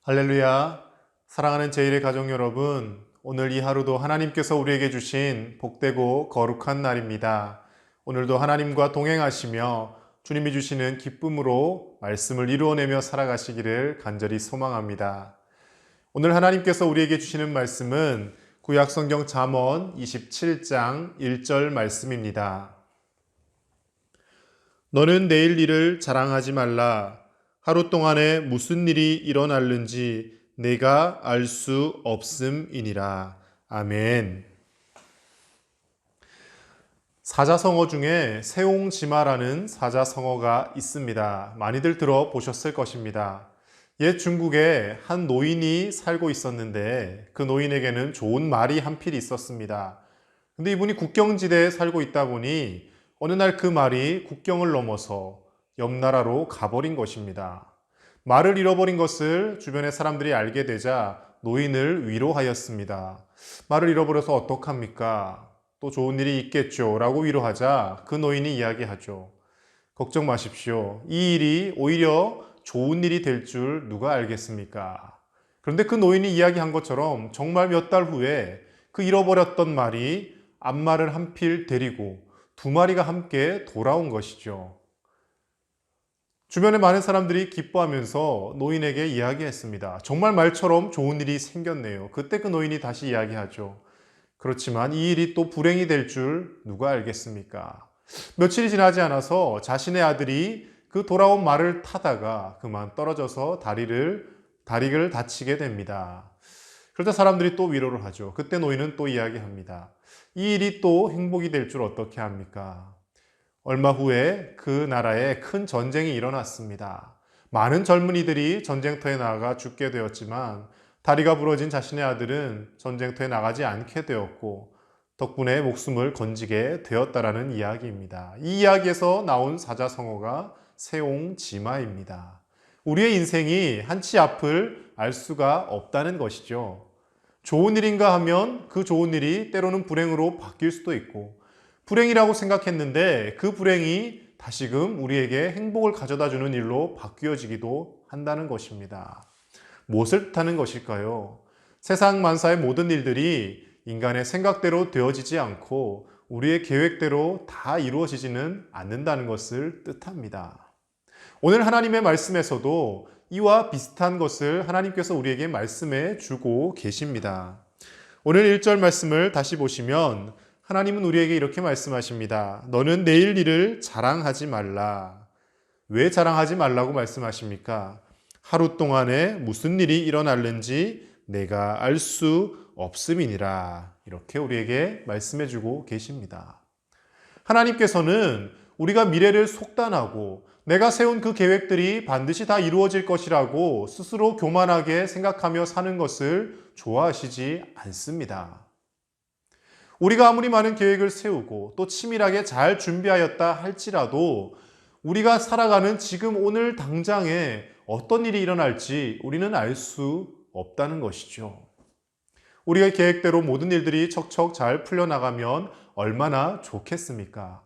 할렐루야. 사랑하는 제1의 가족 여러분, 오늘 이 하루도 하나님께서 우리에게 주신 복되고 거룩한 날입니다. 오늘도 하나님과 동행하시며 주님이 주시는 기쁨으로 말씀을 이루어내며 살아가시기를 간절히 소망합니다. 오늘 하나님께서 우리에게 주시는 말씀은 구약성경 잠언 27장 1절 말씀입니다. 너는 내일 일을 자랑하지 말라. 하루 동안에 무슨 일이 일어날는지 내가 알 수 없음이니라. 아멘. 사자성어 중에 세옹지마라는 사자성어가 있습니다. 많이들 들어보셨을 것입니다. 옛 중국에 한 노인이 살고 있었는데 그 노인에게는 좋은 말이 한 필 있었습니다. 근데 이분이 국경지대에 살고 있다 보니 어느 날 그 말이 국경을 넘어서 옆 나라로 가버린 것입니다. 말을 잃어버린 것을 주변의 사람들이 알게 되자 노인을 위로하였습니다. 말을 잃어버려서 어떡합니까? 또 좋은 일이 있겠죠 라고 위로하자 그 노인이 이야기하죠. 걱정 마십시오. 이 일이 오히려 좋은 일이 될 줄 누가 알겠습니까? 그런데 그 노인이 이야기한 것처럼 정말 몇 달 후에 그 잃어버렸던 말이 앞말을 한 필 데리고 두 마리가 함께 돌아온 것이죠. 주변에 많은 사람들이 기뻐하면서 노인에게 이야기했습니다. 정말 말처럼 좋은 일이 생겼네요. 그때 그 노인이 다시 이야기하죠. 그렇지만 이 일이 또 불행이 될 줄 누가 알겠습니까? 며칠이 지나지 않아서 자신의 아들이 그 돌아온 말을 타다가 그만 떨어져서 다리를 다치게 됩니다. 그러자 사람들이 또 위로를 하죠. 그때 노인은 또 이야기합니다. 이 일이 또 행복이 될 줄 어떻게 합니까? 얼마 후에 그 나라에 큰 전쟁이 일어났습니다. 많은 젊은이들이 전쟁터에 나가 죽게 되었지만 다리가 부러진 자신의 아들은 전쟁터에 나가지 않게 되었고 덕분에 목숨을 건지게 되었다라는 이야기입니다. 이 이야기에서 나온 사자성어가 세옹지마입니다. 우리의 인생이 한치 앞을 알 수가 없다는 것이죠. 좋은 일인가 하면 그 좋은 일이 때로는 불행으로 바뀔 수도 있고 불행이라고 생각했는데 그 불행이 다시금 우리에게 행복을 가져다 주는 일로 바뀌어지기도 한다는 것입니다. 무엇을 뜻하는 것일까요? 세상 만사의 모든 일들이 인간의 생각대로 되어지지 않고 우리의 계획대로 다 이루어지지는 않는다는 것을 뜻합니다. 오늘 하나님의 말씀에서도 이와 비슷한 것을 하나님께서 우리에게 말씀해 주고 계십니다. 오늘 1절 말씀을 다시 보시면 하나님은 우리에게 이렇게 말씀하십니다. 너는 내일 일을 자랑하지 말라. 왜 자랑하지 말라고 말씀하십니까? 하루 동안에 무슨 일이 일어날는지 내가 알 수 없음이니라. 이렇게 우리에게 말씀해 주고 계십니다. 하나님께서는 우리가 미래를 속단하고 내가 세운 그 계획들이 반드시 다 이루어질 것이라고 스스로 교만하게 생각하며 사는 것을 좋아하시지 않습니다. 우리가 아무리 많은 계획을 세우고 또 치밀하게 잘 준비하였다 할지라도 우리가 살아가는 지금 오늘 당장에 어떤 일이 일어날지 우리는 알 수 없다는 것이죠. 우리가 계획대로 모든 일들이 척척 잘 풀려나가면 얼마나 좋겠습니까?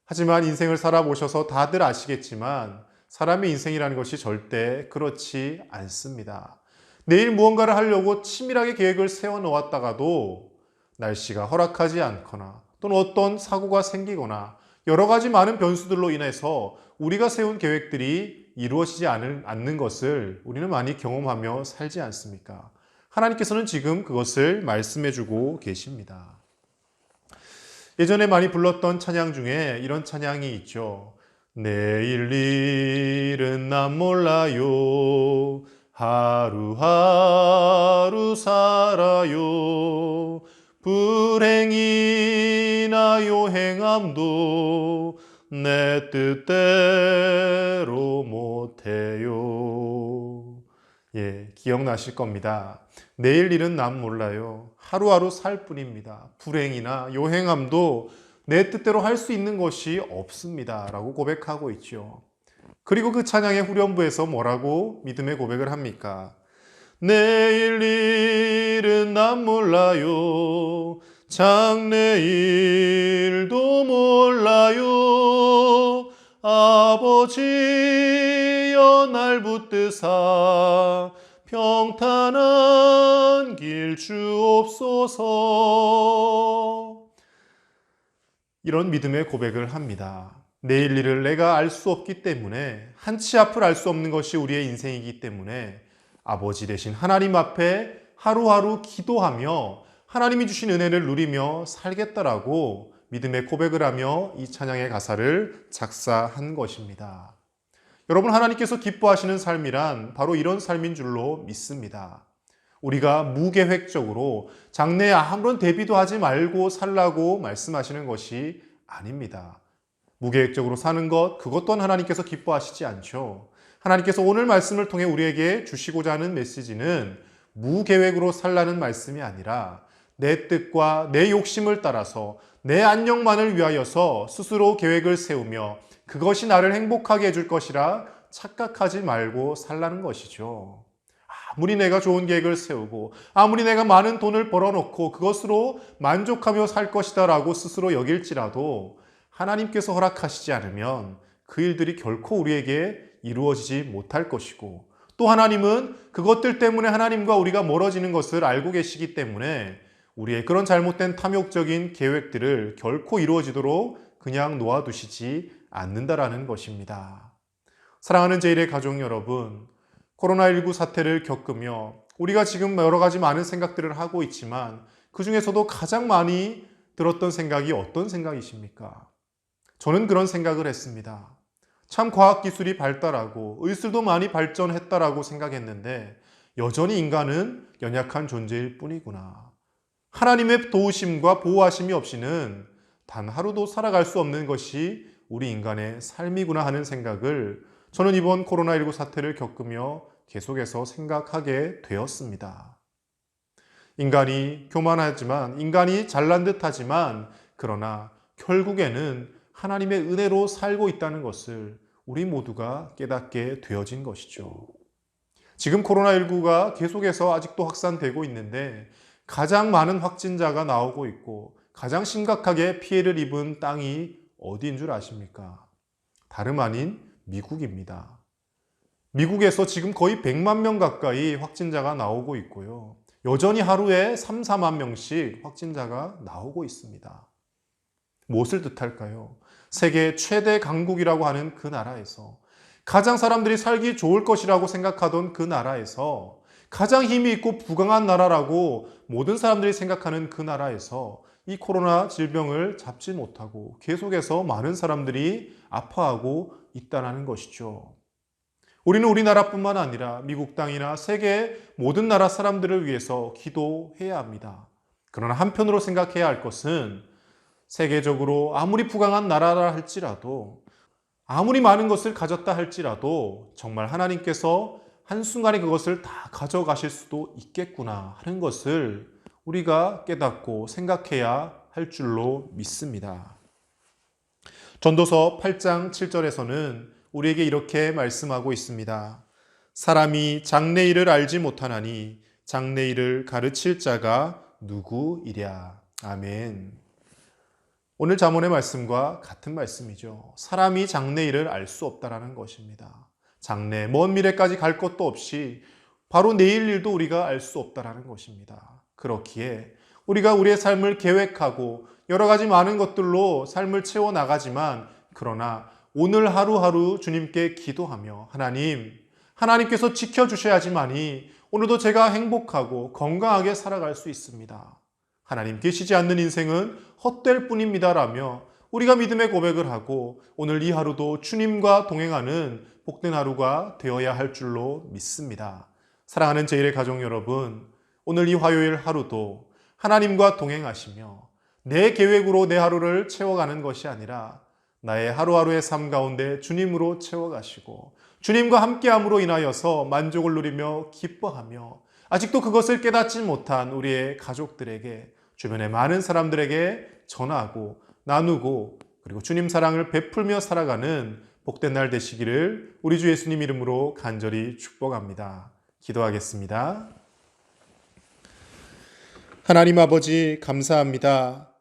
하지만 인생을 살아보셔서 다들 아시겠지만 사람의 인생이라는 것이 절대 그렇지 않습니다. 내일 무언가를 하려고 치밀하게 계획을 세워놓았다가도 날씨가 허락하지 않거나 또는 어떤 사고가 생기거나 여러 가지 많은 변수들로 인해서 우리가 세운 계획들이 이루어지지 않는 것을 우리는 많이 경험하며 살지 않습니까? 하나님께서는 지금 그것을 말씀해 주고 계십니다. 예전에 많이 불렀던 찬양 중에 이런 찬양이 있죠. 내일 일은 난 몰라요. 하루하루 살아요. 불행이나 요행함도 내 뜻대로 못해요. 기억나실 겁니다. 내일 일은 난 몰라요. 하루하루 살 뿐입니다. 불행이나 요행함도 내 뜻대로 할 수 있는 것이 없습니다. 라고 고백하고 있죠. 그리고 그 찬양의 후렴부에서 뭐라고 믿음의 고백을 합니까? 내일 일은 난 몰라요. 장래일도 몰라요. 아버지여 날 붙드사 평탄한 길 주옵소서. 이런 믿음의 고백을 합니다. 내일 일을 내가 알 수 없기 때문에, 한치 앞을 알 수 없는 것이 우리의 인생이기 때문에 아버지 되신 하나님 앞에 하루하루 기도하며 하나님이 주신 은혜를 누리며 살겠다라고 믿음의 고백을 하며 이 찬양의 가사를 작사한 것입니다. 여러분, 하나님께서 기뻐하시는 삶이란 바로 이런 삶인 줄로 믿습니다. 우리가 무계획적으로 장래에 아무런 대비도 하지 말고 살라고 말씀하시는 것이 아닙니다. 무계획적으로 사는 것, 그것 또한 하나님께서 기뻐하시지 않죠. 하나님께서 오늘 말씀을 통해 우리에게 주시고자 하는 메시지는 무계획으로 살라는 말씀이 아니라 내 뜻과 내 욕심을 따라서 내 안녕만을 위하여서 스스로 계획을 세우며 그것이 나를 행복하게 해줄 것이라 착각하지 말고 살라는 것이죠. 아무리 내가 좋은 계획을 세우고 아무리 내가 많은 돈을 벌어놓고 그것으로 만족하며 살 것이다 라고 스스로 여길지라도 하나님께서 허락하시지 않으면 그 일들이 결코 우리에게 이루어지지 못할 것이고, 또 하나님은 그것들 때문에 하나님과 우리가 멀어지는 것을 알고 계시기 때문에 우리의 그런 잘못된 탐욕적인 계획들을 결코 이루어지도록 그냥 놓아두시지 않는다라는 것입니다. 사랑하는 제1의 가족 여러분, 코로나19 사태를 겪으며 우리가 지금 여러 가지 많은 생각들을 하고 있지만 그 중에서도 가장 많이 들었던 생각이 어떤 생각이십니까? 저는 그런 생각을 했습니다. 참 과학기술이 발달하고 의술도 많이 발전했다라고 생각했는데 여전히 인간은 연약한 존재일 뿐이구나. 하나님의 도우심과 보호하심이 없이는 단 하루도 살아갈 수 없는 것이 우리 인간의 삶이구나 하는 생각을 저는 이번 코로나19 사태를 겪으며 계속해서 생각하게 되었습니다. 인간이 교만하지만, 인간이 잘난 듯하지만, 그러나 결국에는 하나님의 은혜로 살고 있다는 것을 우리 모두가 깨닫게 되어진 것이죠. 지금 코로나19가 계속해서 아직도 확산되고 있는데 가장 많은 확진자가 나오고 있고 가장 심각하게 피해를 입은 땅이 어디인 줄 아십니까? 다름 아닌 미국입니다. 미국에서 지금 거의 100만 명 가까이 확진자가 나오고 있고요. 여전히 하루에 3, 4만 명씩 확진자가 나오고 있습니다. 무엇을 뜻할까요? 세계 최대 강국이라고 하는 그 나라에서, 가장 사람들이 살기 좋을 것이라고 생각하던 그 나라에서, 가장 힘이 있고 부강한 나라라고 모든 사람들이 생각하는 그 나라에서 이 코로나 질병을 잡지 못하고 계속해서 많은 사람들이 아파하고 있다는 것이죠. 우리는 우리나라뿐만 아니라 미국 땅이나 세계 모든 나라 사람들을 위해서 기도해야 합니다. 그러나 한편으로 생각해야 할 것은 세계적으로 아무리 부강한 나라라 할지라도, 아무리 많은 것을 가졌다 할지라도 정말 하나님께서 한순간에 그것을 다 가져가실 수도 있겠구나 하는 것을 우리가 깨닫고 생각해야 할 줄로 믿습니다. 전도서 8장 7절에서는 우리에게 이렇게 말씀하고 있습니다. 사람이 장래일을 알지 못하나니 장래일을 가르칠 자가 누구이랴. 아멘. 오늘 잠언의 말씀과 같은 말씀이죠. 사람이 장래일을 알 수 없다라는 것입니다. 장래, 먼 미래까지 갈 것도 없이 바로 내일 일도 우리가 알 수 없다라는 것입니다. 그렇기에 우리가 우리의 삶을 계획하고 여러 가지 많은 것들로 삶을 채워나가지만, 그러나 오늘 하루하루 주님께 기도하며 하나님께서 지켜주셔야지만이 오늘도 제가 행복하고 건강하게 살아갈 수 있습니다. 하나님 계시지 않는 인생은 헛될 뿐입니다라며 우리가 믿음의 고백을 하고 오늘 이 하루도 주님과 동행하는 복된 하루가 되어야 할 줄로 믿습니다. 사랑하는 제1의 가족 여러분, 오늘 이 화요일 하루도 하나님과 동행하시며 내 계획으로 내 하루를 채워가는 것이 아니라 나의 하루하루의 삶 가운데 주님으로 채워가시고 주님과 함께함으로 인하여서 만족을 누리며 기뻐하며 아직도 그것을 깨닫지 못한 우리의 가족들에게, 주변의 많은 사람들에게 전하고 나누고 그리고 주님 사랑을 베풀며 살아가는 복된 날 되시기를 우리 주 예수님 이름으로 간절히 축복합니다. 기도하겠습니다. 하나님 아버지 감사합니다.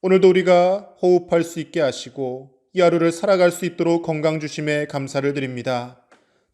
오늘도 우리가 호흡할 수 있게 하시고 이 하루를 살아갈 수 있도록 건강 주심에 감사를 드립니다.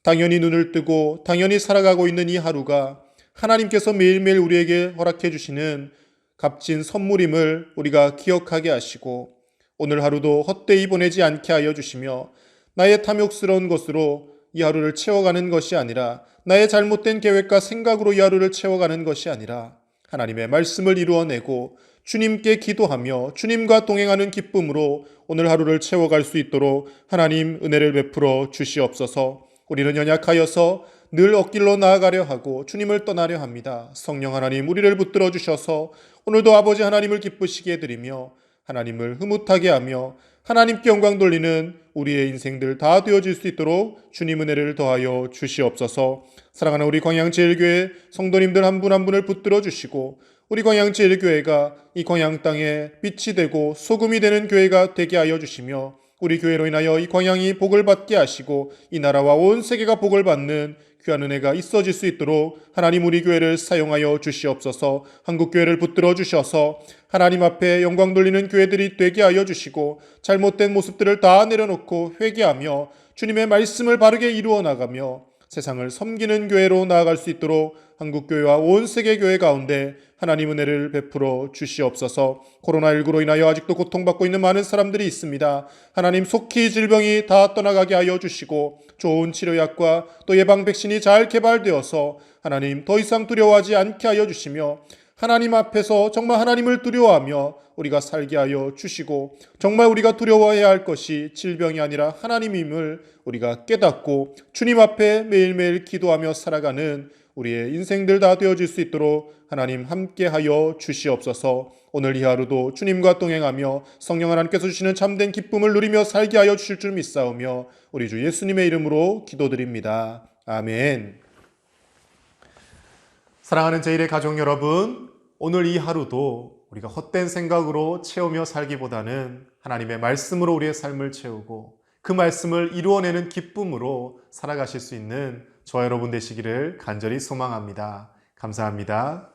당연히 눈을 뜨고 당연히 살아가고 있는 이 하루가 하나님께서 매일매일 우리에게 허락해 주시는 값진 선물임을 우리가 기억하게 하시고 오늘 하루도 헛되이 보내지 않게 하여 주시며 나의 탐욕스러운 것으로 이 하루를 채워가는 것이 아니라 나의 잘못된 계획과 생각으로 이 하루를 채워가는 것이 아니라 하나님의 말씀을 이루어내고 주님께 기도하며 주님과 동행하는 기쁨으로 오늘 하루를 채워갈 수 있도록 하나님 은혜를 베풀어 주시옵소서. 우리는 연약하여서 늘 엇길로 나아가려 하고 주님을 떠나려 합니다. 성령 하나님 우리를 붙들어 주셔서 오늘도 아버지 하나님을 기쁘시게 해드리며 하나님을 흐뭇하게 하며 하나님께 영광 돌리는 우리의 인생들 다 되어질 수 있도록 주님 은혜를 더하여 주시옵소서. 사랑하는 우리 광양제일교회 성도님들 한 분 한 분을 붙들어 주시고 우리 광양제일교회가 이 광양 땅에 빛이 되고 소금이 되는 교회가 되게 하여 주시며 우리 교회로 인하여 이 광양이 복을 받게 하시고 이 나라와 온 세계가 복을 받는 귀한 은혜가 있어질 수 있도록 하나님 우리 교회를 사용하여 주시옵소서. 한국교회를 붙들어 주셔서 하나님 앞에 영광 돌리는 교회들이 되게 하여 주시고 잘못된 모습들을 다 내려놓고 회개하며 주님의 말씀을 바르게 이루어 나가며 세상을 섬기는 교회로 나아갈 수 있도록 한국교회와 온 세계 교회 가운데 하나님 은혜를 베풀어 주시옵소서. 코로나19로 인하여 아직도 고통받고 있는 많은 사람들이 있습니다. 하나님 속히 질병이 다 떠나가게 하여 주시고 좋은 치료약과 또 예방 백신이 잘 개발되어서 하나님 더 이상 두려워하지 않게 하여 주시며 하나님 앞에서 정말 하나님을 두려워하며 우리가 살게 하여 주시고 정말 우리가 두려워해야 할 것이 질병이 아니라 하나님임을 우리가 깨닫고 주님 앞에 매일매일 기도하며 살아가는 우리의 인생들 다 되어질 수 있도록 하나님 함께하여 주시옵소서. 오늘 이 하루도 주님과 동행하며 성령 하나님께서 주시는 참된 기쁨을 누리며 살게 하여 주실 줄 믿사오며 우리 주 예수님의 이름으로 기도드립니다. 아멘. 사랑하는 제1의 가족 여러분, 오늘 이 하루도 우리가 헛된 생각으로 채우며 살기보다는 하나님의 말씀으로 우리의 삶을 채우고 그 말씀을 이루어내는 기쁨으로 살아가실 수 있는 저와 여러분 되시기를 간절히 소망합니다. 감사합니다.